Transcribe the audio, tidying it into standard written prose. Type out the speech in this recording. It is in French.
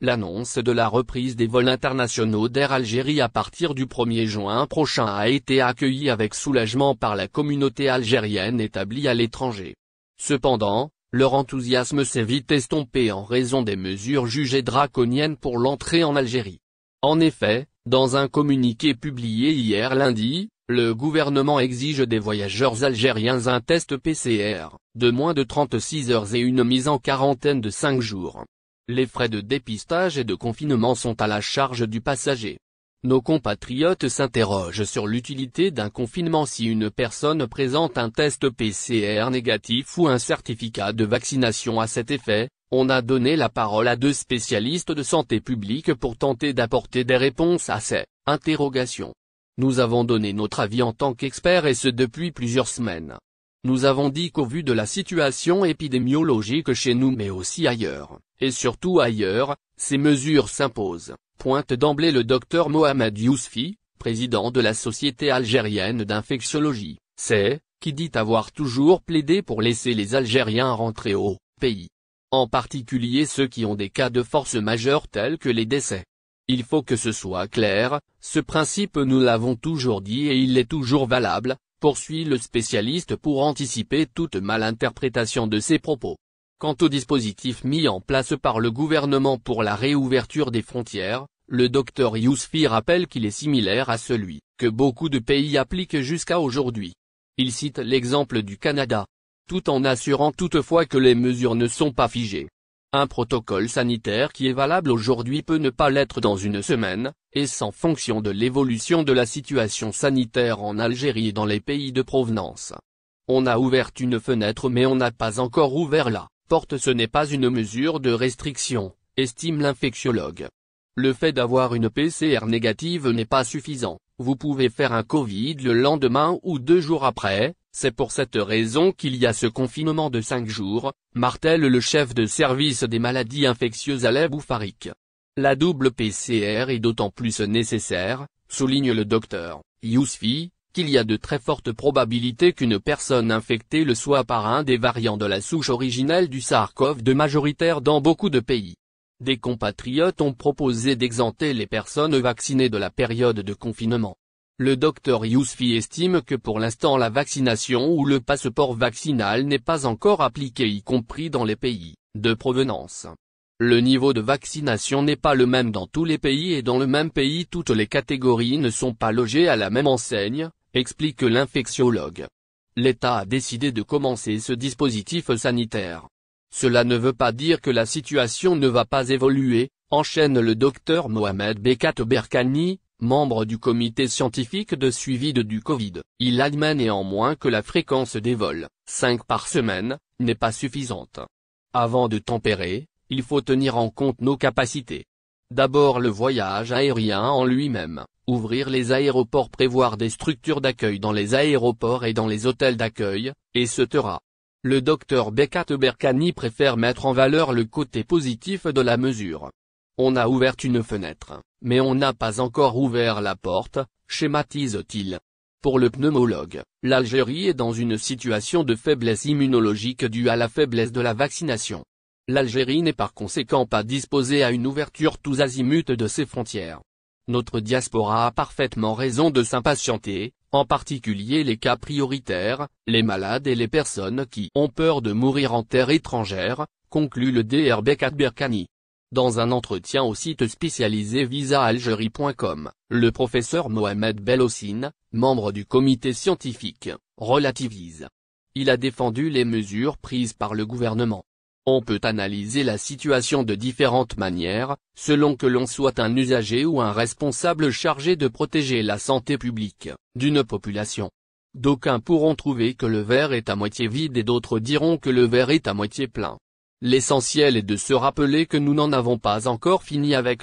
L'annonce de la reprise des vols internationaux d'Air Algérie à partir du 1er juin prochain a été accueillie avec soulagement par la communauté algérienne établie à l'étranger. Cependant, leur enthousiasme s'est vite estompé en raison des mesures jugées draconiennes pour l'entrée en Algérie. En effet, dans un communiqué publié hier lundi, le gouvernement exige des voyageurs algériens un test PCR, de moins de 36 heures et une mise en quarantaine de 5 jours. Les frais de dépistage et de confinement sont à la charge du passager. Nos compatriotes s'interrogent sur l'utilité d'un confinement si une personne présente un test PCR négatif ou un certificat de vaccination à cet effet. On a donné la parole à 2 spécialistes de santé publique pour tenter d'apporter des réponses à ces interrogations. Nous avons donné notre avis en tant qu'experts et ce depuis plusieurs semaines. Nous avons dit qu'au vu de la situation épidémiologique chez nous mais aussi ailleurs, et surtout ailleurs, ces mesures s'imposent, pointe d'emblée le docteur Mohamed Yousfi, président de la Société algérienne d'infectiologie, qui dit avoir toujours plaidé pour laisser les Algériens rentrer au pays. En particulier ceux qui ont des cas de force majeure tels que les décès. Il faut que ce soit clair, ce principe nous l'avons toujours dit et il est toujours valable, poursuit le spécialiste pour anticiper toute malinterprétation de ses propos. Quant au dispositif mis en place par le gouvernement pour la réouverture des frontières, le docteur Yousfi rappelle qu'il est similaire à celui que beaucoup de pays appliquent jusqu'à aujourd'hui. Il cite l'exemple du Canada, tout en assurant toutefois que les mesures ne sont pas figées. Un protocole sanitaire qui est valable aujourd'hui peut ne pas l'être dans une semaine, et sans fonction de l'évolution de la situation sanitaire en Algérie et dans les pays de provenance. On a ouvert une fenêtre mais on n'a pas encore ouvert la porte. Ce n'est pas une mesure de restriction, estime l'infectiologue. Le fait d'avoir une PCR négative n'est pas suffisant, vous pouvez faire un Covid le lendemain ou 2 jours après. C'est pour cette raison qu'il y a ce confinement de 5 jours, martèle le chef de service des maladies infectieuses Aleb Boufarik. La double PCR est d'autant plus nécessaire, souligne le docteur Yousfi, qu'il y a de très fortes probabilités qu'une personne infectée le soit par un des variants de la souche originelle du SARS-CoV-2 majoritaire dans beaucoup de pays. Des compatriotes ont proposé d'exempter les personnes vaccinées de la période de confinement. Le docteur Yousfi estime que pour l'instant la vaccination ou le passeport vaccinal n'est pas encore appliqué y compris dans les pays de provenance. Le niveau de vaccination n'est pas le même dans tous les pays et dans le même pays toutes les catégories ne sont pas logées à la même enseigne, explique l'infectiologue. L'État a décidé de commencer ce dispositif sanitaire. Cela ne veut pas dire que la situation ne va pas évoluer, enchaîne le docteur Mohamed Bekat Berkani, membre du comité scientifique de suivi du Covid. Il admet néanmoins que la fréquence des vols, 5 par semaine, n'est pas suffisante. Avant de tempérer, il faut tenir en compte nos capacités. D'abord le voyage aérien en lui-même, ouvrir les aéroports, prévoir des structures d'accueil dans les aéroports et dans les hôtels d'accueil, etc. Le docteur Bekat Berkani préfère mettre en valeur le côté positif de la mesure. On a ouvert une fenêtre, mais on n'a pas encore ouvert la porte, schématise-t-il. Pour le pneumologue, l'Algérie est dans une situation de faiblesse immunologique due à la faiblesse de la vaccination. L'Algérie n'est par conséquent pas disposée à une ouverture tous azimuts de ses frontières. Notre diaspora a parfaitement raison de s'impatienter, en particulier les cas prioritaires, les malades et les personnes qui ont peur de mourir en terre étrangère, conclut le Dr Bekat Berkani. Dans un entretien au site spécialisé visaalgérie.com, le professeur Mohamed Bellossine, membre du comité scientifique, relativise. Il a défendu les mesures prises par le gouvernement. On peut analyser la situation de différentes manières, selon que l'on soit un usager ou un responsable chargé de protéger la santé publique d'une population. D'aucuns pourront trouver que le verre est à moitié vide et d'autres diront que le verre est à moitié plein. L'essentiel est de se rappeler que nous n'en avons pas encore fini avec